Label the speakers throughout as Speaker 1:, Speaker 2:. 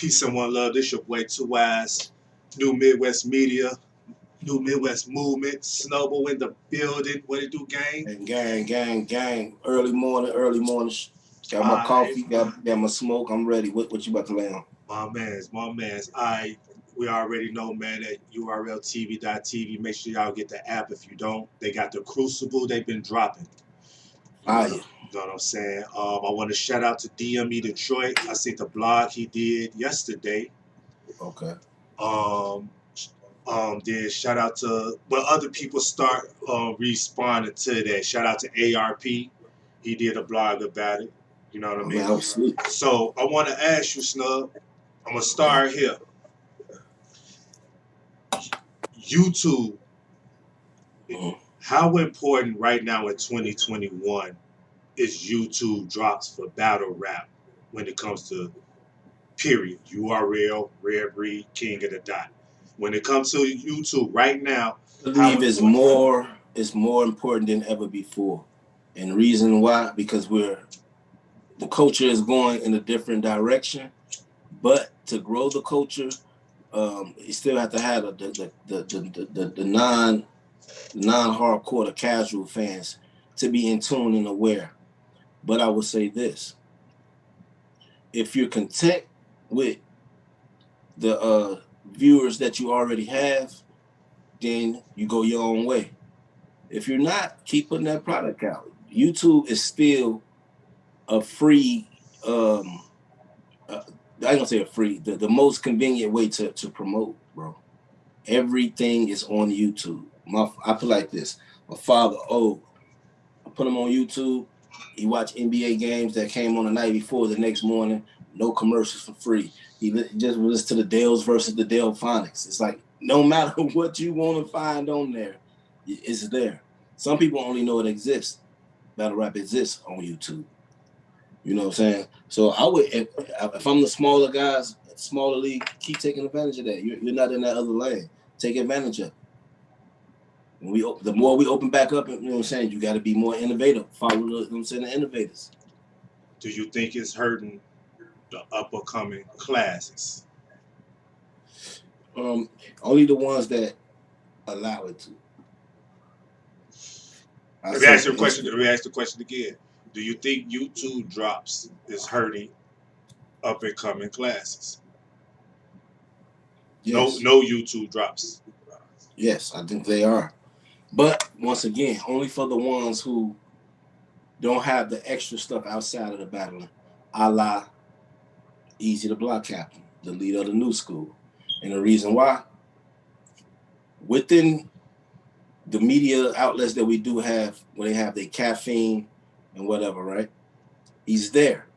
Speaker 1: Peace and one love. This your boy 2eiies, New Midwest Media, New Midwest Movement, Snowball in the building. What it do, gang?
Speaker 2: And gang. Early morning. Got my coffee, got my smoke. I'm ready. What you about to lay on?
Speaker 1: My man's. We already know, man, at urltv.tv. Make sure y'all get the app. If you don't, they got the Crucible they've been dropping. You know,
Speaker 2: Fire.
Speaker 1: you know what I'm saying? I want to shout out to DME Detroit. I see the blog he did yesterday.
Speaker 2: Okay.
Speaker 1: Then shout out to but other people start responding to that. Shout out to ARP. He did a blog about it. You know what I
Speaker 2: Oh
Speaker 1: mean?
Speaker 2: man, I was sweet.
Speaker 1: So I want to ask you, Snub. I'm gonna
Speaker 2: Okay.
Speaker 1: start here. YouTube.
Speaker 2: Mhm.
Speaker 1: How important right now in 2021 is YouTube drops for battle rap when it comes to period URL, Rare Breed, King of the Dot. When it comes to YouTube right now,
Speaker 2: I
Speaker 1: how
Speaker 2: believe
Speaker 1: important?
Speaker 2: it's more important than ever before. And the reason why, because the culture is going in a different direction. But to grow the culture, you still have to have the non-hardcore, the casual fans to be in tune and aware. But I will say this: if you're content with the viewers that you already have, then you go your own way. If you're not, keep putting that product out. YouTube is still a free. I ain't gonna say a free. The most convenient way to promote, bro. Everything is on YouTube. I feel like this. My father, I put him on YouTube. He watched NBA games that came on the night before. The next morning, no commercials for free. He just listened to the Dales versus the Delphonics. It's like no matter what you want to find on there, it's there. Some people only know it exists. Battle rap exists on YouTube. You know what I'm saying? So I would, if I'm the smaller guys, smaller league, keep taking advantage of that. You're not in that other lane. Take advantage of it. The more we open back up, you know what I'm saying, you got to be more innovative. Follow the, you know what I'm saying, the innovators.
Speaker 1: Do you think it's hurting the up and coming classes?
Speaker 2: Only the ones that allow it to.
Speaker 1: Let me ask you a question. Let me ask the question again. Do you think YouTube drops is hurting up and coming classes?
Speaker 2: Yes.
Speaker 1: No YouTube drops.
Speaker 2: Yes, I think they are. But once again, only for the ones who don't have the extra stuff outside of the battling, a la Easy the Block Captain, the leader of the new school. And the reason why, within the media outlets that we do have, where they have their caffeine and whatever, right? He's there.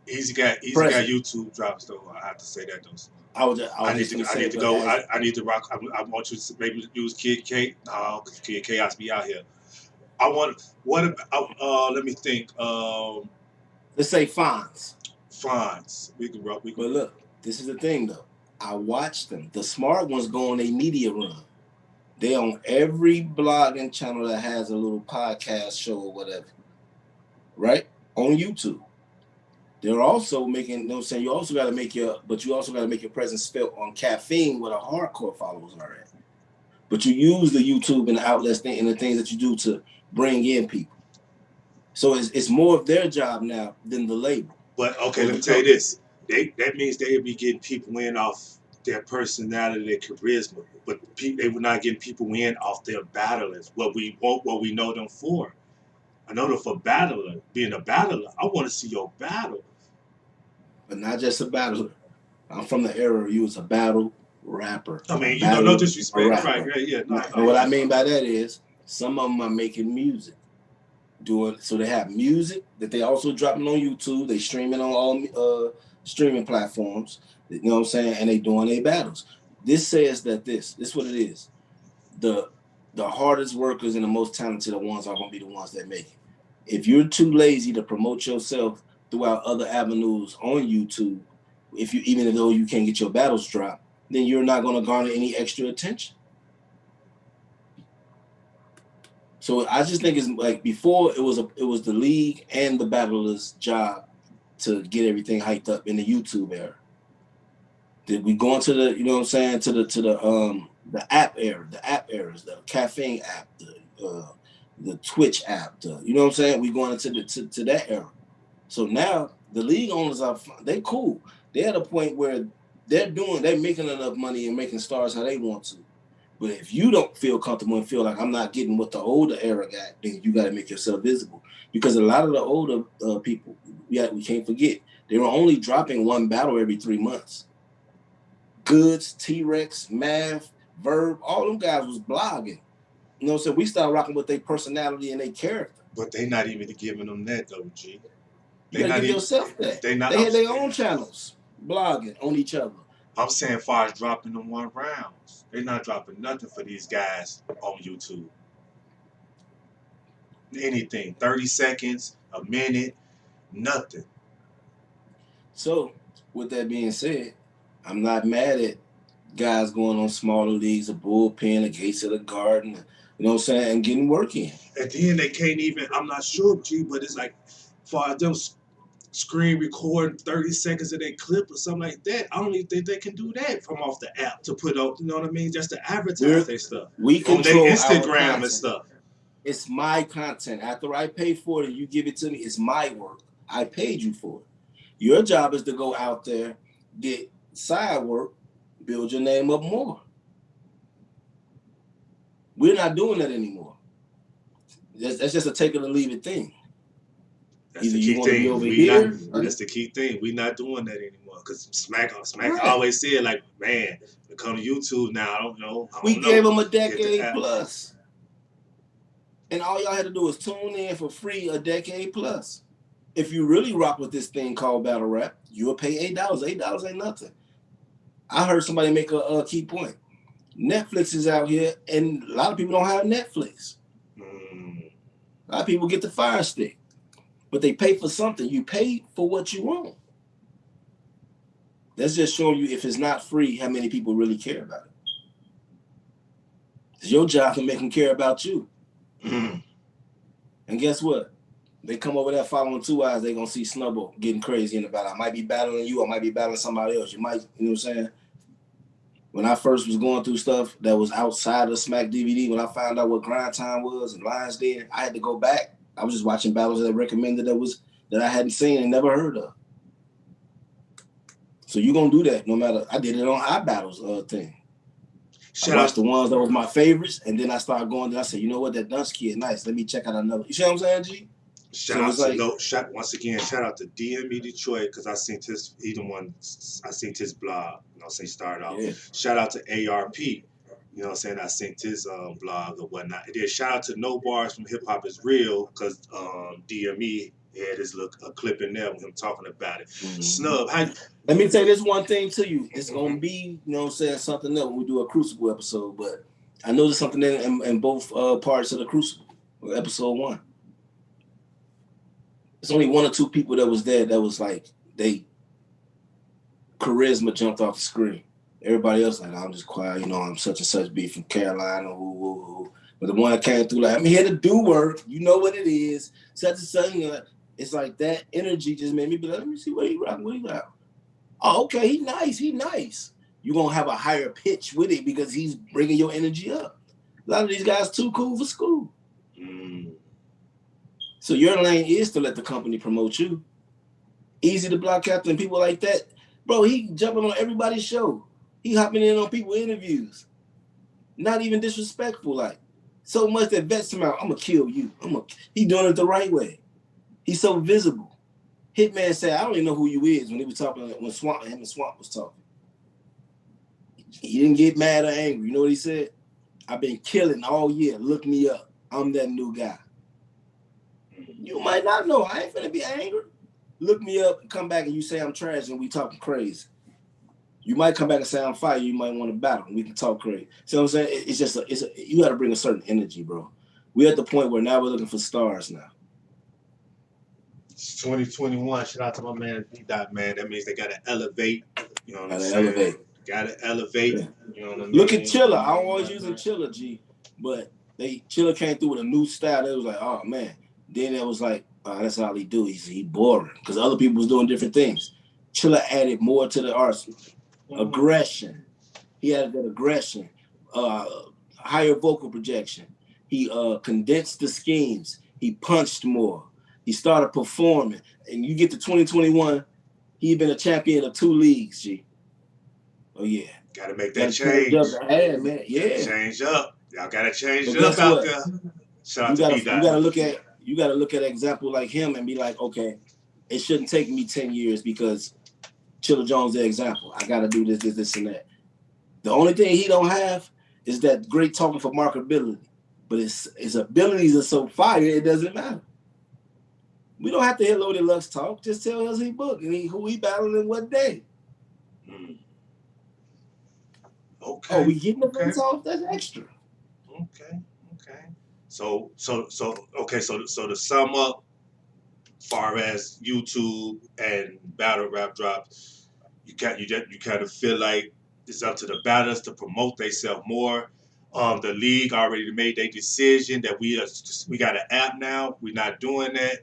Speaker 1: Easy got YouTube drops though. I have to say that though. I need to go. I need to rock. I want you to maybe use Kid K. No, Kid Chaos be out here. I want. What about? Let me think.
Speaker 2: Let's say Fonz.
Speaker 1: Fonz. We can rock.
Speaker 2: But look, this is the thing though. I watch them. The smart ones go on a media run. They on every blogging channel that has a little podcast show or whatever, right? On YouTube. They're also making, you know what I'm saying, you also got to make your presence felt on caffeine where the hardcore followers are at. But you use the YouTube and the outlets and the things that you do to bring in people. So it's more of their job now than the label.
Speaker 1: But okay, let me tell you this. That means they'll be getting people in off their personality, their charisma. But they were not getting people in off their battlers. What we know them for. I know them for battler, being a battler. I want to see your battle.
Speaker 2: But not just a battler. I'm from the era where you was a battle rapper.
Speaker 1: I mean, you know, no disrespect, right? Yeah. No,
Speaker 2: and what I mean by that is some of them are making music. So they have music that they also dropping on YouTube. They streaming on all streaming platforms. You know what I'm saying? And they doing their battles. This says that this is what it is. The hardest workers and the most talented ones are going to be the ones that make it. If you're too lazy to promote yourself throughout other avenues on YouTube, even though you can't get your battles dropped, then you're not going to garner any extra attention. So I just think it's like before it was the league and the battlers' job to get everything hyped up in the YouTube era. We go into the, you know what I'm saying, to the app era, the app eras, the caffeine app, the Twitch app, you know what I'm saying? We going into to that era. So now the league owners they cool. They're at a point where they're making enough money and making stars how they want to. But if you don't feel comfortable and feel like I'm not getting what the older era got, then you got to make yourself visible. Because a lot of the older people, we can't forget, they were only dropping one battle every 3 months. Goods, T-Rex, Math, Verb, all them guys was blogging. You know what I'm saying? We started rocking with their personality and their character.
Speaker 1: But they not even giving them that though, G.
Speaker 2: You gotta give yourself that. They had their own channels blogging on each other.
Speaker 1: I'm saying, far as dropping them 1 rounds, they're not dropping nothing for these guys on YouTube. Anything, 30 seconds, a minute, nothing.
Speaker 2: So, with that being said, I'm not mad at guys going on smaller leagues, a bullpen, a gates of the garden, you know what I'm saying, and getting work in.
Speaker 1: At the end, they can't even, I'm not sure, G, but it's like, for them screen recording 30 seconds of their clip or something like that, I don't even think they can do that from off the app to put up, you know what I mean, just to advertise their stuff.
Speaker 2: We control
Speaker 1: on their Instagram and stuff.
Speaker 2: It's my content. After I pay for it and you give it to me, it's my work. I paid you for it. Your job is to go out there, get side work, build your name up more. We're not doing that anymore. That's just a take it or leave it thing.
Speaker 1: That's the key thing. That's the key thing. We're not doing that anymore. Because Smack always said, like, man, they come to YouTube now. I don't know.
Speaker 2: We gave them a decade plus. And all y'all had to do was tune in for free a decade plus. If you really rock with this thing called battle rap, you'll pay $8. $8 ain't nothing. I heard somebody make a key point. Netflix is out here, and a lot of people don't have Netflix. A lot of people get the Fire Stick. But they pay for something. You pay for what you want. That's just showing you if it's not free, how many people really care about it. It's your job to make them care about you. And guess what? They come over there following 2eiies, they're going to see Snubble getting crazy in the battle. I might be battling you. I might be battling somebody else. You might, you know what I'm saying? When I first was going through stuff that was outside of Smack DVD, when I found out what Grind Time was and Lions Den, I had to go back. I was just watching battles that recommended that I hadn't seen and never heard of. So you're going to do that no matter. I did it on iBattles thing. I watched the ones that was my favorites, and then I started going, and I said, you know what, that Dunsky is nice. Let me check out another. You see what I'm saying, G?
Speaker 1: Once again, shout out to DME Detroit, because I seen his blog, you know, say start off. Yeah. Shout out to ARP, you know what I'm saying, I seen his blog or whatnot. And then shout out to No Bars from Hip Hop Is Real, because DME had his clip in there with him talking about it. Snub,
Speaker 2: let me say this one thing to you. It's going to be, you know what I'm saying, something else when we do a Crucible episode, but I know there's something in both parts of the Crucible, episode 1. There's only 1 or 2 people that was there that was like, they charisma jumped off the screen. Everybody else like, I'm just quiet, you know, I'm such and such, be from Carolina, who. But the one that came through like, I'm here to do work, you know what it is, such and such, you know, it's like that energy just made me be like, let me see what he got. Oh, okay, he nice. You're going to have a higher pitch with it because he's bringing your energy up. A lot of these guys too cool for school. So your lane is to let the company promote you. Easy to Block Captain, people like that. Bro, he jumping on everybody's show. He hopping in on people's interviews. Not even disrespectful, like. So much that vets him out, I'm going to kill you. He doing it the right way. He's so visible. Hitman said, I don't even know who you is when he was talking, when him and Swamp was talking. He didn't get mad or angry. You know what he said? I've been killing all year. Look me up. I'm that new guy. You might not know. I ain't finna be angry. Look me up and come back and you say I'm trash and we talking crazy. You might come back and say I'm fire. You might want to battle and we can talk crazy. See what I'm saying? It's just you got to bring a certain energy, bro. We're at the point where now we're looking for stars now.
Speaker 1: It's 2021. Shout out to my man B-Dot, man. That means they got to elevate. You know what I'm saying? Got to elevate. Yeah. You know what I mean?
Speaker 2: Look at Chilla. I'm always using Chilla, G. But Chilla came through with a new style. It was like, oh, man. Then it was like, oh, that's all he do. He boring. Because other people was doing different things. Chilla added more to the arsenal. aggression. He had that aggression, higher vocal projection. He condensed the schemes. He punched more. He started performing. And you get to 2021, he been a champion of 2 leagues, G. Oh, yeah.
Speaker 1: Got to make that change.
Speaker 2: Man. Yeah.
Speaker 1: Change up. Y'all got to change up out there. Shout out to B-Dot.
Speaker 2: You got to look at an example like him and be like, okay, it shouldn't take me 10 years because Chilla Jones the example. I got to do this, and that. The only thing he don't have is that great talking for marketability. But his abilities are so fire, it doesn't matter. We don't have to hear Loaded Lux talk. Just tell us he booked and who he battled and what day.
Speaker 1: Okay.
Speaker 2: Oh, we getting the fence off? That's extra.
Speaker 1: Okay. So to sum up, far as YouTube and battle rap drops, you kind of feel like it's up to the battlers to promote themselves more. The league already made their decision that we got an app now. We're not doing that.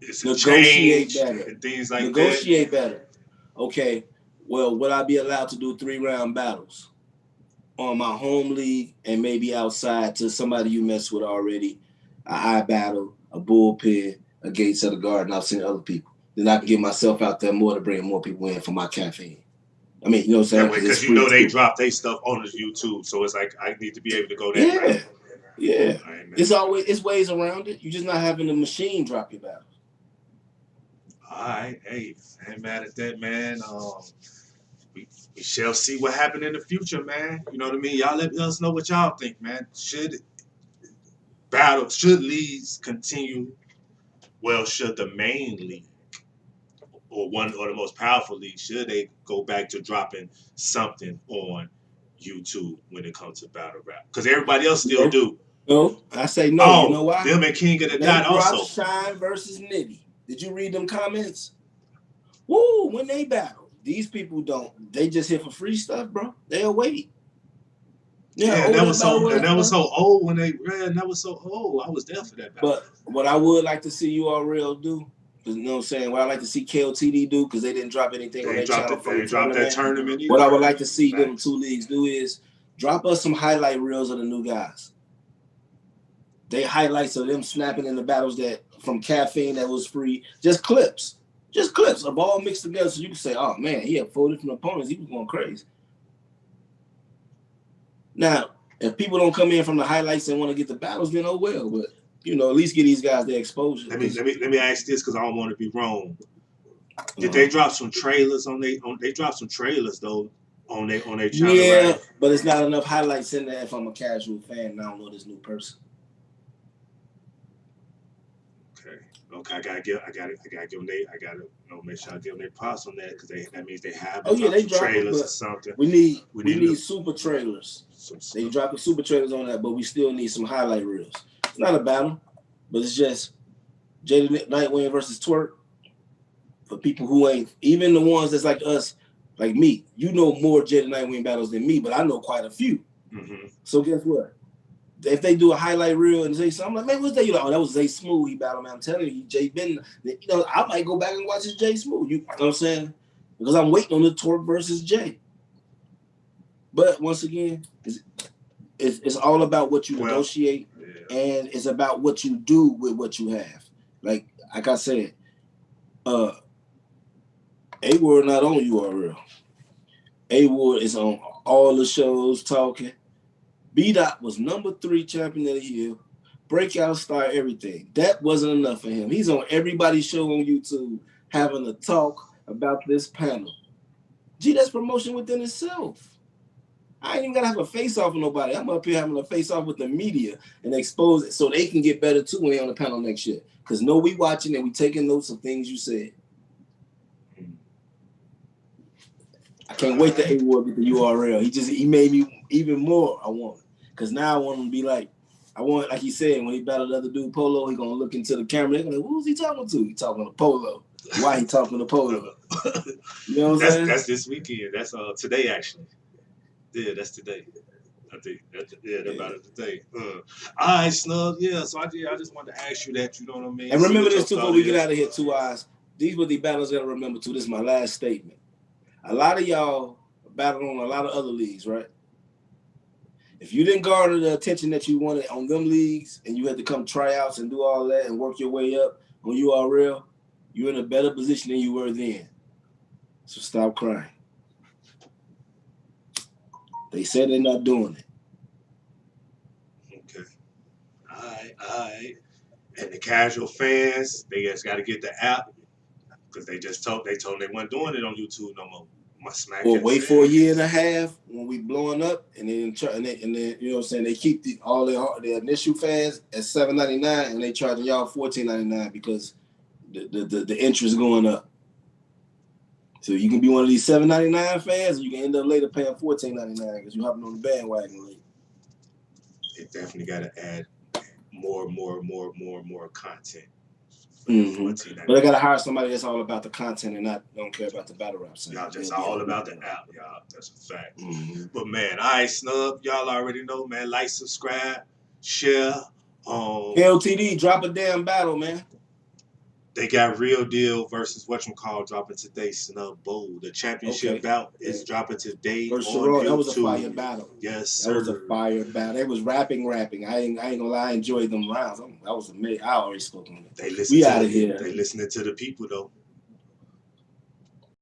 Speaker 1: It's a change and things like that.
Speaker 2: Negotiate better. Okay. Well, would I be allowed to do 3-round battles on my home league and maybe outside to somebody you mess with already? A high battle, a bullpen, a Gates of the Garden. I've seen other people. Then I can get myself out there more to bring more people in for my campaign. I mean, you know what I'm saying?
Speaker 1: Because they drop their stuff on the YouTube, so it's like I need to be able to go that route.
Speaker 2: Yeah. Right, it's ways around it. You're just not having the machine drop your battles.
Speaker 1: All right, hey, I ain't mad at that, man. We shall see what happened in the future, man. You know what I mean? Y'all let us know what y'all think, man. Should leagues continue? Well, should the main league or one or the most powerful league, should they go back to dropping something on YouTube when it comes to battle rap? Because everybody else still do.
Speaker 2: No, I say no. You know why?
Speaker 1: Them and King of the Dot also.
Speaker 2: Shine versus Nitty. Did you read them comments? Woo! When they battle, these people don't. They just here for free stuff, bro. They'll wait.
Speaker 1: Yeah, that was so old when they ran. That was so old. I was there for that battle.
Speaker 2: But what I would like to see URL do, you know what I'm saying? What I like to see KOTD do, because they didn't drop anything on their channel.
Speaker 1: They didn't drop that tournament either.
Speaker 2: What I would like to see them 2 leagues do is drop us some highlight reels of the new guys. They highlights of them snapping in the battles that from Caffeine that was free. Just clips of all mixed together, so you can say, "Oh man, he had 4 different opponents. He was going crazy." Now, if people don't come in from the highlights and want to get the battles, then oh well. But at least get these guys their exposure.
Speaker 1: Let me ask this because I don't want to be wrong. Did they drop some trailers on they dropped some trailers though on their channel?
Speaker 2: Yeah, right? But it's not enough highlights in there if I'm a casual fan and I don't know this new person.
Speaker 1: Okay, I gotta make sure I give them their props on that because that means they have
Speaker 2: they
Speaker 1: drop trailers or something.
Speaker 2: We need super trailers. They dropping super trailers on that, but we still need some highlight reels. It's not a battle, but it's just Jada Nightwing versus Twerk. For people who ain't, even the ones that's like us, like me, you know more Jada Nightwing battles than me, but I know quite a few.
Speaker 1: Mm-hmm.
Speaker 2: So guess what? If they do a highlight reel and say something, I'm like, man, what's that? You're like, oh, that was Zay Smooth. He battled, man. I'm telling you, Jay Ben. I might go back and watch his Jay Smooth. You know what I'm saying? Because I'm waiting on the Twerk versus Jay. But once again, it's all about what you negotiate, and it's about what you do with what you have. Like I said, A-Ward not on URL. A-Ward is on all the shows talking. B-Dot was number 3 champion of the year, breakout star, everything. That wasn't enough for him. He's on everybody's show on YouTube having a talk about this panel. Gee, that's promotion within itself. I ain't even got to have a face-off with nobody. I'm up here having a face-off with the media and expose it so they can get better too when they're on the panel next year. Because we watching and we taking notes of things you said. I can't wait to A-Ward get the URL. He made me even more I want it. Because now I want him to be like he said, when he battled the other dude, Polo, he going to look into the camera. They're going to who's he talking to? He talking to Polo. Why he talking to Polo? You know what I'm saying?
Speaker 1: That's this weekend. That's today, actually. Yeah, that's today. I think they're about it today. All right, Snug. Yeah, so I just wanted to ask you that, you know what I mean?
Speaker 2: And remember this, too, before we get out of here, 2 eyes. These were the battles that I remember, too. This is my last statement. A lot of y'all battled on a lot of other leagues, right? If you didn't garner the attention that you wanted on them leagues and you had to come tryouts and do all that and work your way up on URL, you're in a better position than you were then. So stop crying. They said they're not doing it.
Speaker 1: Okay. All right. And the casual fans, they just got to get the app because they told them they weren't doing it on YouTube no more. My smack.
Speaker 2: Or wait for a year and a half when we blowing up, and then you know what I'm saying, they keep all their initial fans at $7.99 and they charging y'all $14.99 because the interest going up. So you can be one of these $7.99 fans, and you can end up later paying $14.99 because you hopping on the bandwagon late.
Speaker 1: They definitely got to add more content.
Speaker 2: Mm-hmm. But I gotta hire somebody that's all about the content and don't care about the battle rap.
Speaker 1: Y'all just all about the app, y'all. That's a fact. Mm-hmm. But man, all right, Snub, y'all already know, man. Like, subscribe, share.
Speaker 2: LTD, drop a damn battle, man.
Speaker 1: They got Real Deal versus whatchamacallit dropping today, Snub Bowl. The championship bout is dropping today on YouTube.
Speaker 2: That was a fire battle.
Speaker 1: Yes, sir.
Speaker 2: That was a fire battle. They was rapping. I ain't gonna lie, I enjoyed them rounds. That was amazing. I already spoke on it.
Speaker 1: We out of here. They listening to the people though.